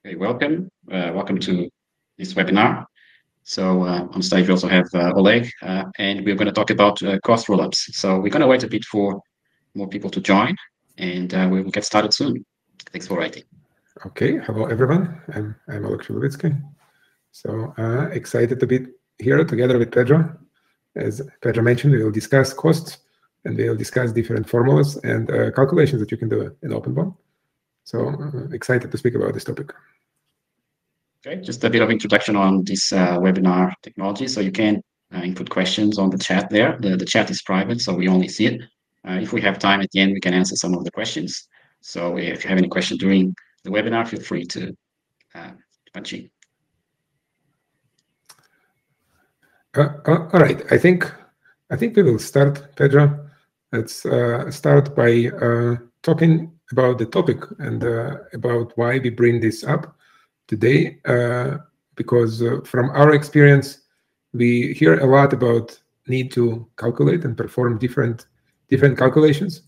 Okay, welcome to this webinar. So on stage we also have Oleg, and we're going to talk about cost rollups. So we're going to wait a bit for more people to join, and we will get started soon. Thanks for waiting. Okay, hello everyone. I'm Oleg Shulevitsky. So excited to be here together with Pedro. As Pedro mentioned, we will discuss costs, and we will discuss different formulas and calculations that you can do in OpenBOM. So excited to speak about this topic. Okay, just a bit of introduction on this webinar technology. So you can input questions on the chat there. The chat is private, so we only see it. If we have time at the end, we can answer some of the questions. So if you have any question during the webinar, feel free to punch in. All right, I think we will start, Pedro. Let's start by talking about the topic and about why we bring this up today, because from our experience, we hear a lot about need to calculate and perform different calculations.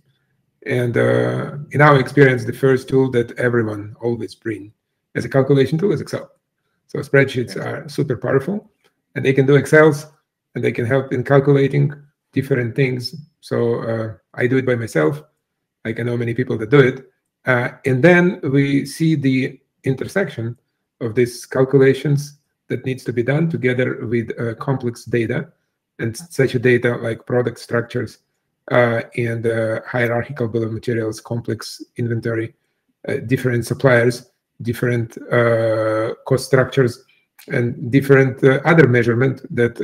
And in our experience, the first tool that everyone always bring as a calculation tool is Excel. So spreadsheets are super powerful, and they can do Excels, and they can help in calculating different things. So I do it by myself. I know many people that do it. And then we see the intersection of these calculations that needs to be done together with complex data, and such a data like product structures and hierarchical bill of materials, complex inventory, different suppliers, different cost structures, and different other measurement that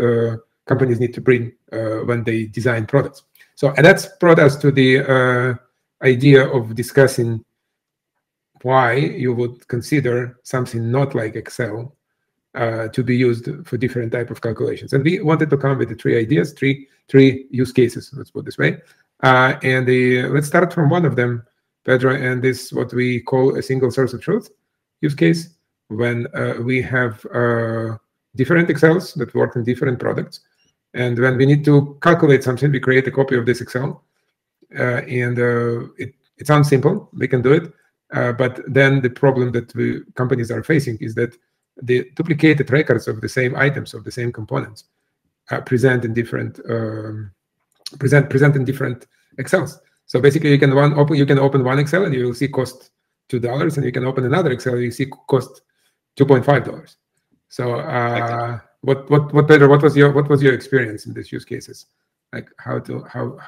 companies need to bring when they design products. So, and that's brought us to the idea of discussing why you would consider something not like Excel to be used for different type of calculations. And we wanted to come with the three ideas, three use cases, let's put it this way. Let's start from one of them, Pedro, and this what we call a single source of truth use case, when we have different Excels that work in different products. And when we need to calculate something, we create a copy of this Excel. It sounds simple, we can do it. But then the problem that companies are facing is that the duplicated records of the same items, of the same components, present in different present in different Excels. So basically, you can open one Excel and you will see cost $2, and you can open another Excel and you see cost $2.5. So what Pedro, what was your experience in these use cases? Like how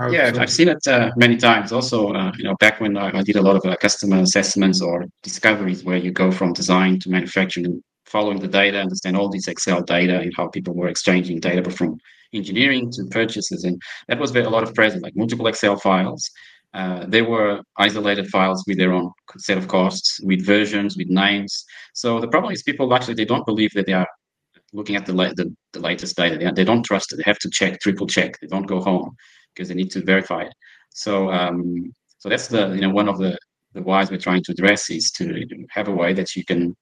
yeah, I've seen it many times. Also, back when I did a lot of customer assessments or discoveries, where you go from design to manufacturing and following the data, understand all these Excel data and how people were exchanging data from engineering to purchases, and that was a lot of present, like multiple Excel files. They were isolated files with their own set of costs, with versions, with names. So the problem is people actually they don't believe that they are looking at the latest data. They don't trust it. They have to check, triple check. They don't go home because they need to verify it. So so that's one of the whys we're trying to address is to have a way that you can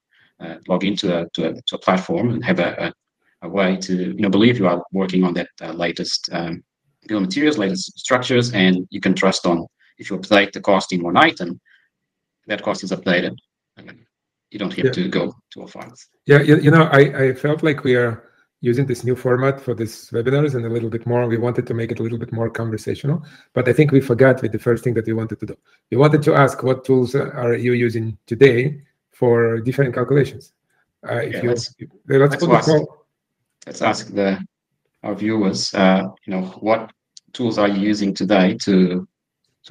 log into a platform and have a way to believe you are working on that latest bill of materials, latest structures, and you can trust on if you update the cost in one item, that cost is updated. You don't have to go to all files. Yeah, I felt like we are using this new format for this webinars and a little bit more. We wanted to make it a little bit more conversational, but I think we forgot with the first thing that we wanted to do. We wanted to ask what tools are you using today for different calculations. Let's ask our viewers. What tools are you using today to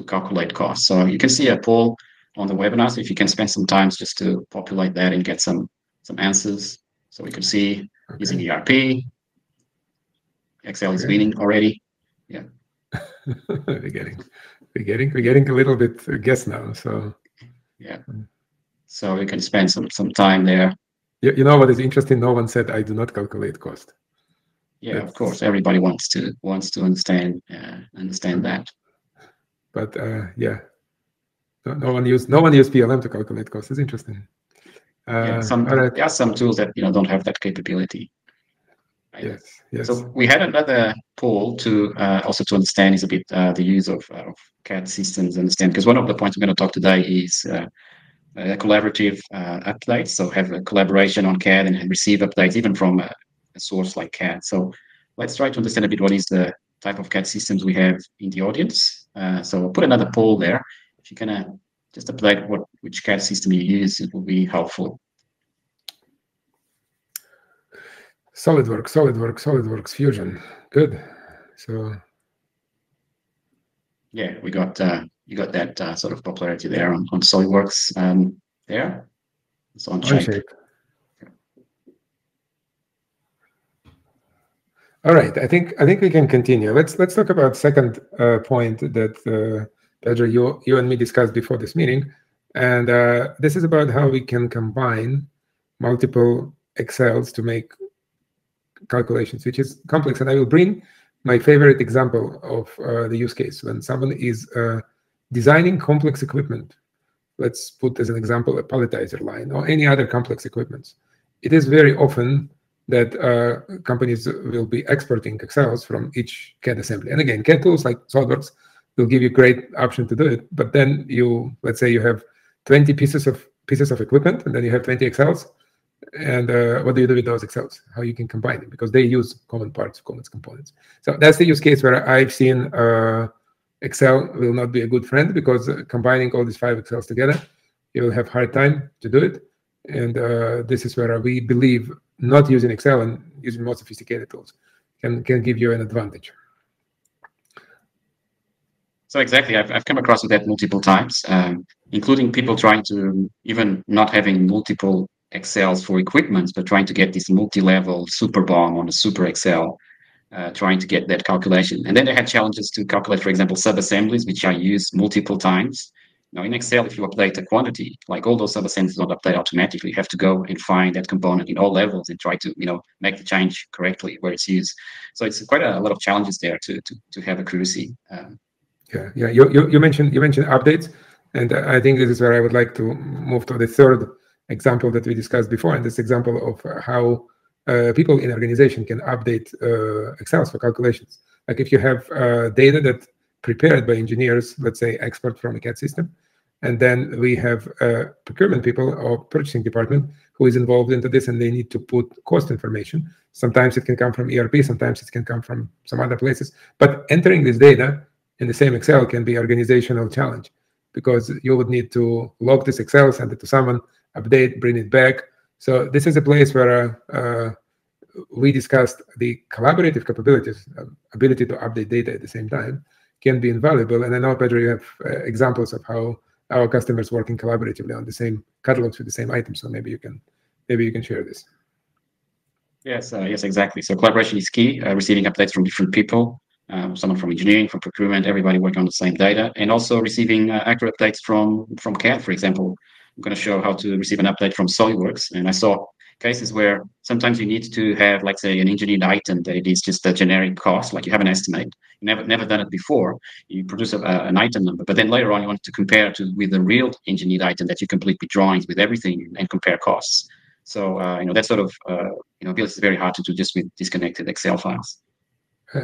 calculate costs? So you can see a poll on the webinar. So if you can spend some time just to populate that and get some answers, so we could see using ERP. Excel is winning already. Yeah, we're getting a little bit guess now. So yeah, so we can spend some time there. You know what is interesting? No one said I do not calculate cost. Yeah, of course, everybody wants to understand that. But yeah, no one used PLM to calculate cost. It's interesting. There are some tools that don't have that capability. Right? Yes. So we had another poll to also to understand is a bit the use of CAD systems. Understand, because one of the points we're going to talk today is collaborative updates. So have a collaboration on CAD and receive updates even from a source like CAD. So let's try to understand a bit what is the type of CAD systems we have in the audience. So I'll put another poll there. If you can just update which CAD system you use, it will be helpful. SolidWorks, Fusion. Good. So yeah, we got you got that sort of popularity there on SolidWorks there. It's on shape. All right, I think we can continue. Let's talk about second point that Pedro, you and me discussed before this meeting, and this is about how we can combine multiple Excels to make calculations, which is complex. And I will bring my favorite example of the use case when someone is designing complex equipment. Let's put as an example a palletizer line or any other complex equipment. It is very often that companies will be exporting Excels from each CAD assembly. And again, CAD tools like SolidWorks will give you great option to do it. But then let's say you have 20 pieces of equipment, and then you have 20 Excels. And what do you do with those Excels? How you can combine them, because they use common parts, common components. So that's the use case where I've seen Excel will not be a good friend, because combining all these 5 Excels together, you will have hard time to do it. And this is where we believe not using Excel and using more sophisticated tools can give you an advantage. So exactly, I've come across that multiple times, including people trying to even not having multiple Excels for equipment, but trying to get this multi-level super BOM on a super Excel, trying to get that calculation. And then they had challenges to calculate, for example, sub-assemblies, which are used multiple times. Now in Excel, if you update a quantity, like all those sub-assemblies don't update automatically. You have to go and find that component in all levels and try to, make the change correctly where it's used. So it's quite a lot of challenges there to have accuracy. Yeah. You mentioned updates, and I think this is where I would like to move to the third example that we discussed before, and this example of how people in organization can update Excels for calculations. Like if you have data that prepared by engineers, let's say export from a CAD system, and then we have procurement people or purchasing department who is involved into this, and they need to put cost information. Sometimes it can come from ERP, sometimes it can come from some other places. But entering this data in the same Excel can be organizational challenge, because you would need to log this Excel, send it to someone, update, bring it back. So this is a place where we discussed the collaborative capabilities, ability to update data at the same time, can be invaluable. And I know, Pedro, you have examples of how our customers working collaboratively on the same catalogs with the same items. So maybe you can share this. Yes, exactly. So collaboration is key. Receiving updates from different people, someone from engineering, from procurement, everybody working on the same data, and also receiving accurate updates from CAD. For example, I'm going to show how to receive an update from SolidWorks, and I saw cases where sometimes you need to have, like, say, an engineered item that it is just a generic cost, like you have an estimate. You never done it before. You produce an item number, but then later on you want to compare with the real engineered item that you complete with drawings, with everything, and compare costs. So that sort of ability is very hard to do just with disconnected Excel files.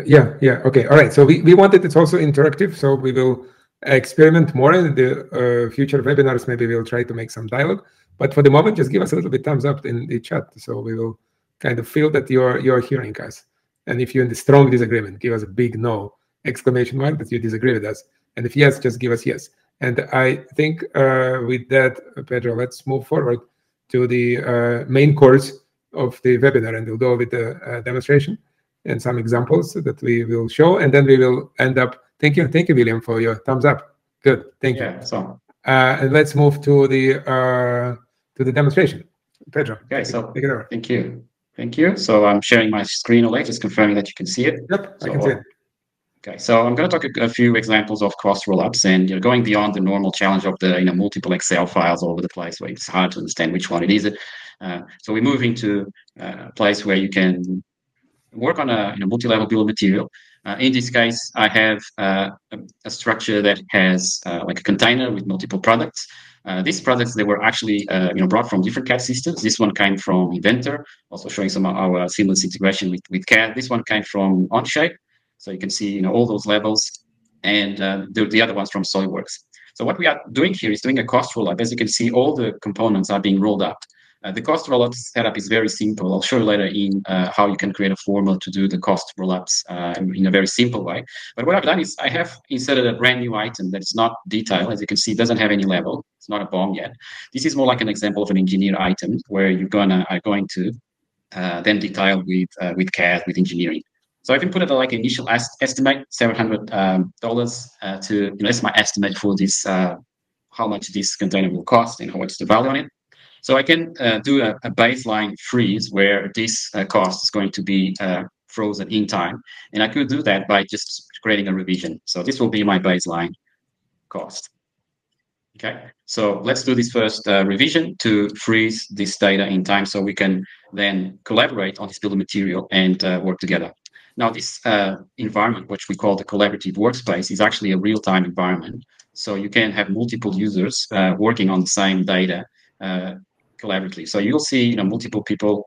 Yeah. Okay. All right. So we wanted it's also interactive. So we will experiment more in the future webinars. Maybe we'll try to make some dialogue. But for the moment, just give us a little bit thumbs up in the chat, so we will kind of feel that you're hearing us. And if you're in the strong disagreement, give us a big no exclamation mark that you disagree with us. And if yes, just give us yes. And I think with that, Pedro, let's move forward to the main course of the webinar, and we'll go with the demonstration and some examples that we will show, and then we will end up. Thank you, William, for your thumbs up. Good, thank you. So and let's move to the demonstration. Pedro, okay, so take it over. Thank you. So I'm sharing my screen away, just confirming that you can see it. Yep, I can see it. Okay, so I'm going to talk a few examples of cross rollups, and going beyond the normal challenge of the multiple Excel files all over the place, where it's hard to understand which one it is. So we're moving to a place where you can work on a multi-level bill of material. In this case, I have a structure that has like a container with multiple products. These products, they were actually brought from different CAD systems. This one came from Inventor, also showing some of our seamless integration with CAD. This one came from Onshape, so you can see all those levels, and the other ones from SolidWorks. So what we are doing here is doing a cost rollup. As you can see, all the components are being rolled up. The cost rollup setup is very simple. I'll show you later in how you can create a formula to do the cost rollups in a very simple way. But what I've done is I have inserted a brand new item that's not detailed. As you can see, it doesn't have any level. It's not a BOM yet. This is more like an example of an engineer item where you're are going to then detail with CAD, with engineering. So I can put it like initial estimate, $700 to, that's my estimate for this, how much this container will cost and what's the value on it. So I can do a baseline freeze where this cost is going to be frozen in time. And I could do that by just creating a revision. So this will be my baseline cost. Okay, so let's do this first revision to freeze this data in time so we can then collaborate on this bill of material and work together. Now, this environment, which we call the collaborative workspace, is actually a real-time environment. So you can have multiple users working on the same data collaboratively. So you'll see, multiple people,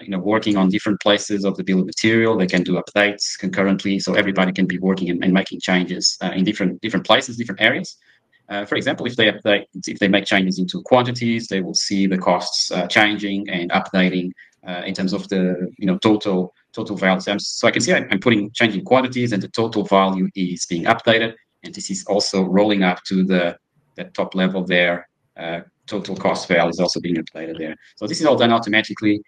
working on different places of the bill of material. They can do updates concurrently, so everybody can be working and making changes in different places, different areas. For example, if they make changes into quantities, they will see the costs changing and updating in terms of the total value. So I can see I'm changing quantities, and the total value is being updated, and this is also rolling up to the top level there. Total cost value is also being updated there. So this is all done automatically.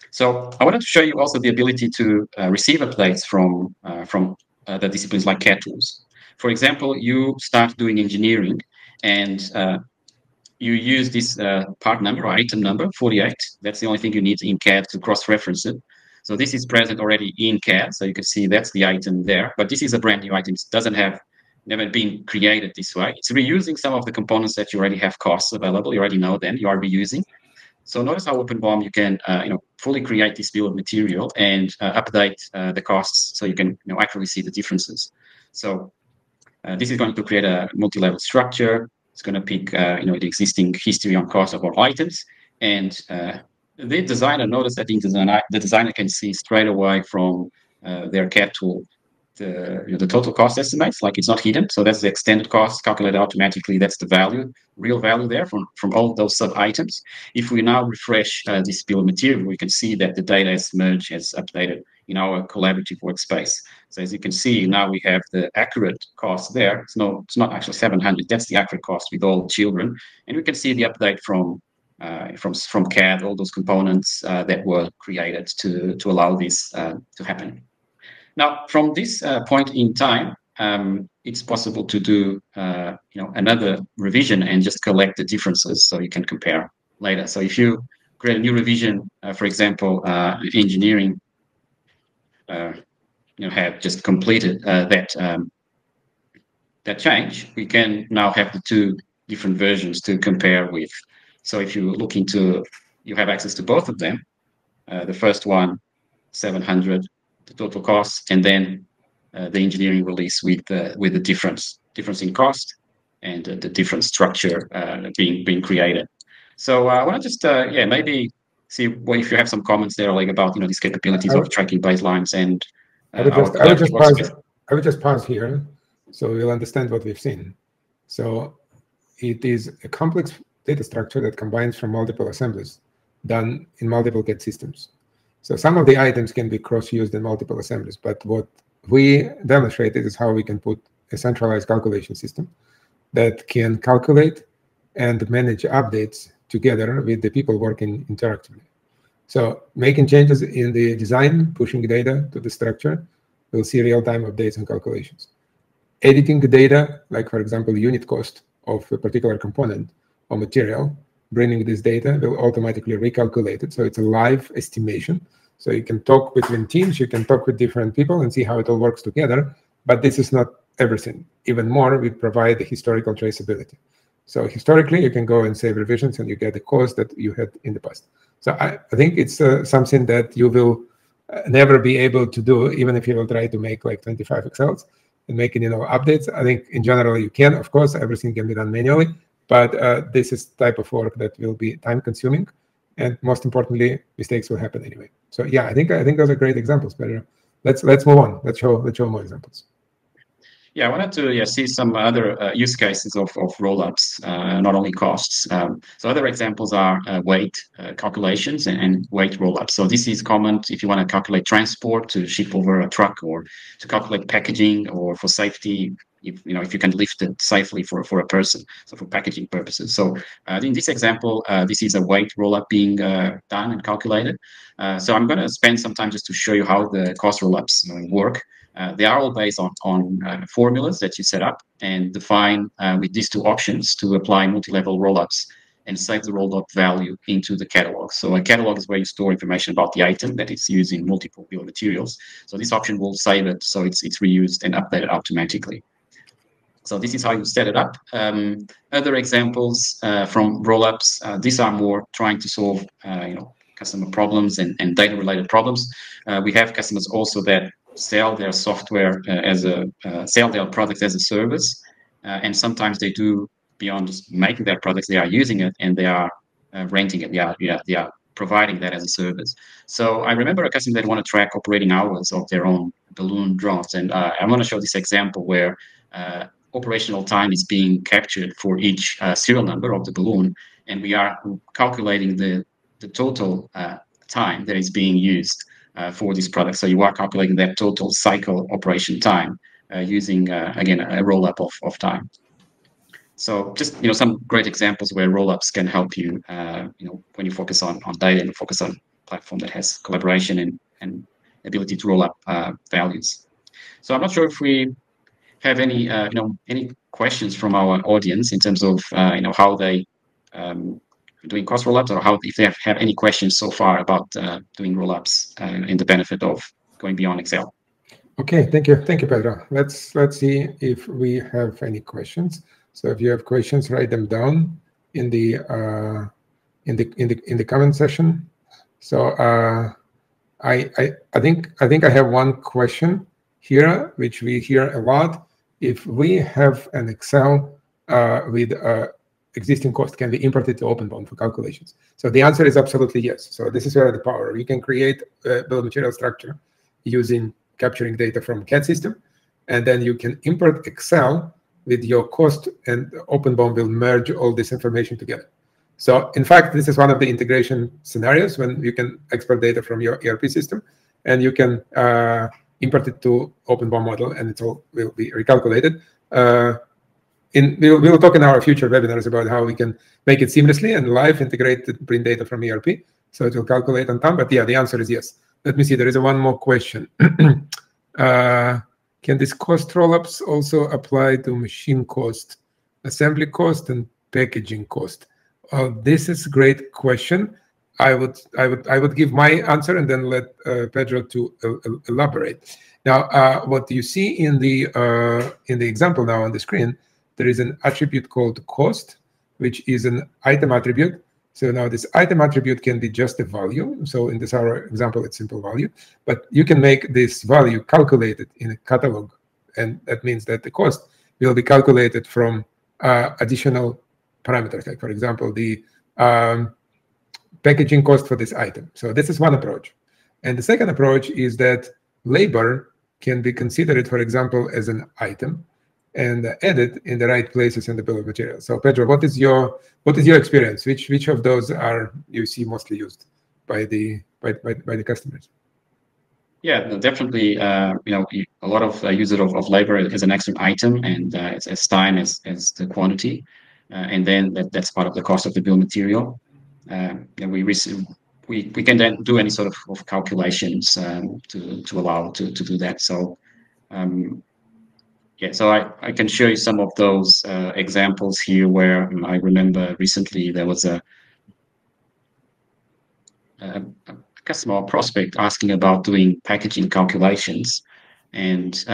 So I wanted to show you also the ability to receive updates from the disciplines like CAD tools. For example, you start doing engineering and you use this part number or item number 48. That's the only thing you need in CAD to cross-reference it. So this is present already in CAD. So you can see that's the item there. But this is a brand new item. It never been created this way. It's reusing some of the components that you already have costs available. You already know them. You are reusing. So notice how OpenBOM you can fully create this bill of material and update the costs so you can actually see the differences. So this is going to create a multi-level structure. It's going to pick the existing history on cost of all items, and the designer, notice that the designer can see straight away from their CAD tool the total cost estimates, like it's not hidden. So that's the extended cost calculated automatically. That's the value, real value there from all those sub items. If we now refresh this bill of material, we can see that the data is merged, as updated in our collaborative workspace. So as you can see, now we have the accurate cost there. It's not actually 700. That's the accurate cost with all children, and we can see the update from CAD, all those components that were created to allow this to happen. Now, from this point in time, it's possible to do another revision and just collect the differences so you can compare later. So if you create a new revision, for example, engineering have just completed that change, we can now have the two different versions to compare with. So if you look into, you have access to both of them. The first one, 700, the total cost, and then the engineering release with the difference in cost and the different structure being created. So I want to just maybe see if you have some comments there, like about these capabilities of tracking baselines and I would just pause here so you'll understand what we've seen. So it is a complex data structure that combines from multiple assemblies done in multiple CAD systems. So some of the items can be cross-used in multiple assemblies, but what we demonstrated is how we can put a centralized calculation system that can calculate and manage updates together with the people working interactively. So making changes in the design, pushing data to the structure, we'll see real-time updates and calculations. Editing the data, like for example, unit cost of a particular component or material, bringing this data will automatically recalculate it. So it's a live estimation. So you can talk between teams, you can talk with different people and see how it all works together. But this is not everything. Even more, we provide the historical traceability. So historically, you can go and save revisions and you get the cost that you had in the past. So I think it's something that you will never be able to do, even if you will try to make like 25 Excels and making updates. I think in general you can. Of course, everything can be done manually, but this is type of work that will be time consuming, and most importantly, mistakes will happen anyway. So yeah, I think those are great examples. But let's move on. Let's show more examples. Yeah, I wanted to see some other use cases of rollups, not only costs. So other examples are weight calculations and weight rollups. So this is common if you want to calculate transport to ship over a truck, or to calculate packaging, or for safety, if you can lift it safely for a person, so for packaging purposes. So in this example, this is a weight rollup being done and calculated. So I'm going to spend some time just to show you how the cost rollups work. They are all based on formulas that you set up and define with these two options to apply multi-level rollups and save the rollup value into the catalog. So a catalog is where you store information about the item that is used in multiple bill of materials. So this option will save it so it's reused and updated automatically. So this is how you set it up. Other examples from rollups, these are more trying to solve customer problems and data-related problems. We have customers also that sell their software sell their products as a service, and sometimes they do beyond just making their products, they are using it and they are renting it. They are providing that as a service. So I remember a customer that want to track operating hours of their own balloon drones, and I want to show this example where operational time is being captured for each serial number of the balloon, and we are calculating the total time that is being used for this product. So you are calculating that total cycle operation time using, again, a roll-up of time. So just some great examples where roll-ups can help you, when you focus on data and focus on platform that has collaboration and ability to roll up values. So I'm not sure if we have any questions from our audience in terms of how they doing cost rollups, or if they have any questions so far about doing rollups and the benefit of going beyond Excel. Okay, thank you, Pedro. Let's see if we have any questions. So if you have questions, write them down in the comment section. So I think I have one question here, which we hear a lot. If we have an Excel with existing cost, can be imported to OpenBOM for calculations? So the answer is absolutely yes. So this is where the power. We can create a bill of material structure using capturing data from CAD system, and then you can import Excel with your cost, and OpenBOM will merge all this information together. So in fact, this is one of the integration scenarios when you can export data from your ERP system, and you can import it to OpenBOM model, and it all will be recalculated. We will talk in our future webinars about how we can make it seamlessly and live integrate to bring data from ERP, so it will calculate on time. But yeah, the answer is yes. Let me see. There is one more question. Can these cost rollups also apply to machine cost, assembly cost, and packaging cost? This is a great question. I would give my answer and then let Pedro to elaborate. Now, what you see in the example now on the screen, there is an attribute called cost, which is an item attribute. So now this item attribute can be just a value. So in this our example, it's simple value, but you can make this value calculated in a catalog, and that means that the cost will be calculated from additional parameters, like for example the packaging cost for this item. So this is one approach. And the second approach is that labor can be considered, for example, as an item and added in the right places in the bill of materials. So Pedro, what is your experience? Which of those are you see mostly used by the customers? Yeah, definitely. A lot of usage of labor as an extra item, and as time as the quantity, and then that's part of the cost of the bill of material. And we can then do any sort of calculations to allow to do that. So yeah, so I can show you some of those examples here where I remember recently there was a customer or prospect asking about doing packaging calculations and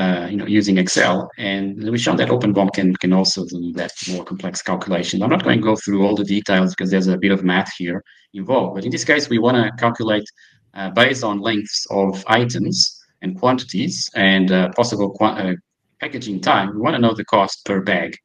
using Excel, and we shown that OpenBOM can also do that more complex calculation. I'm not going to go through all the details because there's a bit of math here involved, but in this case we want to calculate based on lengths of items and quantities and possible packaging time. We want to know the cost per bag.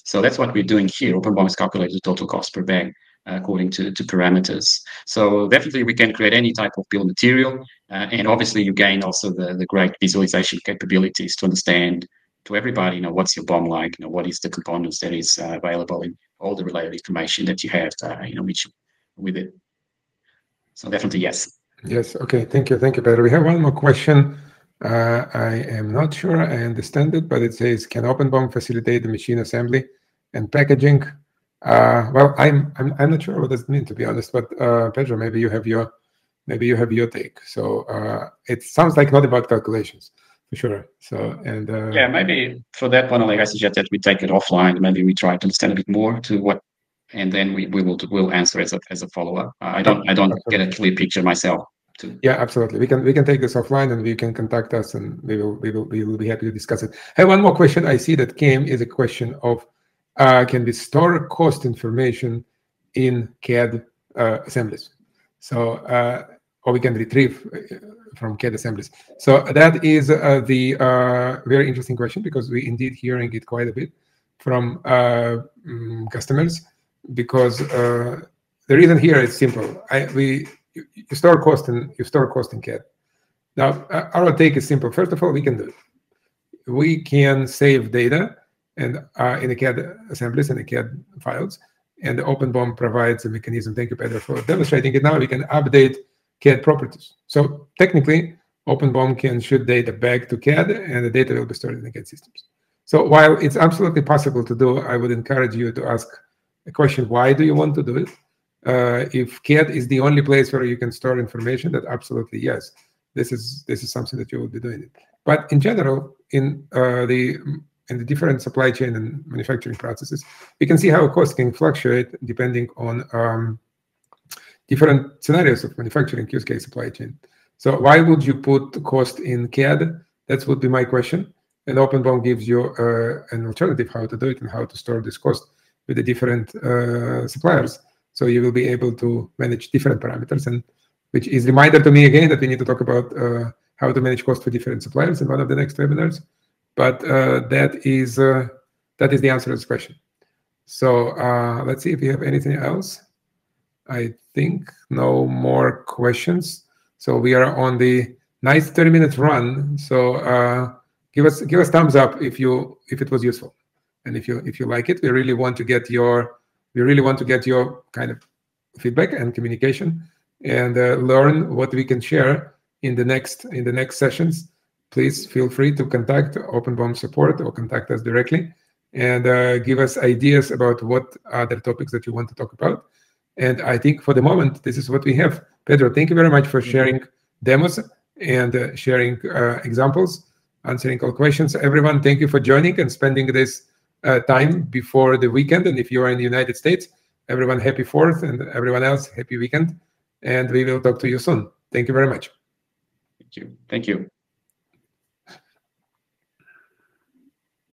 So that's what we're doing here. OpenBOM is calculating the total cost per bag according to parameters. So definitely we can create any type of bill of material, and obviously you gain also the great visualization capabilities to understand to everybody, what's your BOM like, what is the components that is available in all the related information that you have, which with it. So definitely yes. Yes. Okay. Thank you, Pedro. We have one more question. I am not sure I understand it, but it says, "Can OpenBOM facilitate the machine assembly and packaging?" Well, I'm not sure what does it mean, to be honest. But Pedro, maybe you have your take. So it sounds like not about calculations, for sure. So yeah, maybe for that one, like I suggest that we take it offline. Maybe we try to understand a bit more to what, and then we'll answer as a follow up. I don't get a clear picture myself. Yeah, absolutely. We can take this offline, and we can contact us, and we will be happy to discuss it. I have one more question I see that came, is a question of can we store cost information in CAD assemblies? So or we can retrieve from CAD assemblies. So that is the very interesting question, because we indeed hearing it quite a bit from customers, because the reason here is simple. You store cost in CAD. Now, our take is simple. First of all, we can do it. We can save data and in the CAD assemblies and the CAD files, and the OpenBOM provides a mechanism. Thank you, Pedro, for demonstrating it. Now we can update CAD properties. So technically, OpenBOM can shoot data back to CAD, and the data will be stored in the CAD systems. So while it's absolutely possible to do, I would encourage you to ask a question: why do you want to do it? If CAD is the only place where you can store information, that absolutely yes, this is something that you will be doing it. But in general, in the different supply chain and manufacturing processes, we can see how costs can fluctuate depending on different scenarios of manufacturing, use case, supply chain. So why would you put cost in CAD? That would be my question. And OpenBOM gives you an alternative how to do it and how to store this cost with the different suppliers. So you will be able to manage different parameters, and which is a reminder to me again that we need to talk about how to manage cost for different suppliers in one of the next webinars. But that is the answer to this question. So let's see if we have anything else. I think no more questions. So we are on the nice 30-minute run. So give us thumbs up if it was useful, and if you like it. We really want to get your kind of feedback and communication, and learn what we can share in the next sessions. Please feel free to contact OpenBOM support or contact us directly, and give us ideas about what other topics that you want to talk about. And I think for the moment, this is what we have. Pedro, thank you very much for sharing demos and sharing examples, answering all questions. Everyone, thank you for joining and spending this time before the weekend. And if you are in the United States, everyone, happy 4th, and everyone else, happy weekend. And we will talk to you soon. Thank you very much. Thank you. Thank you.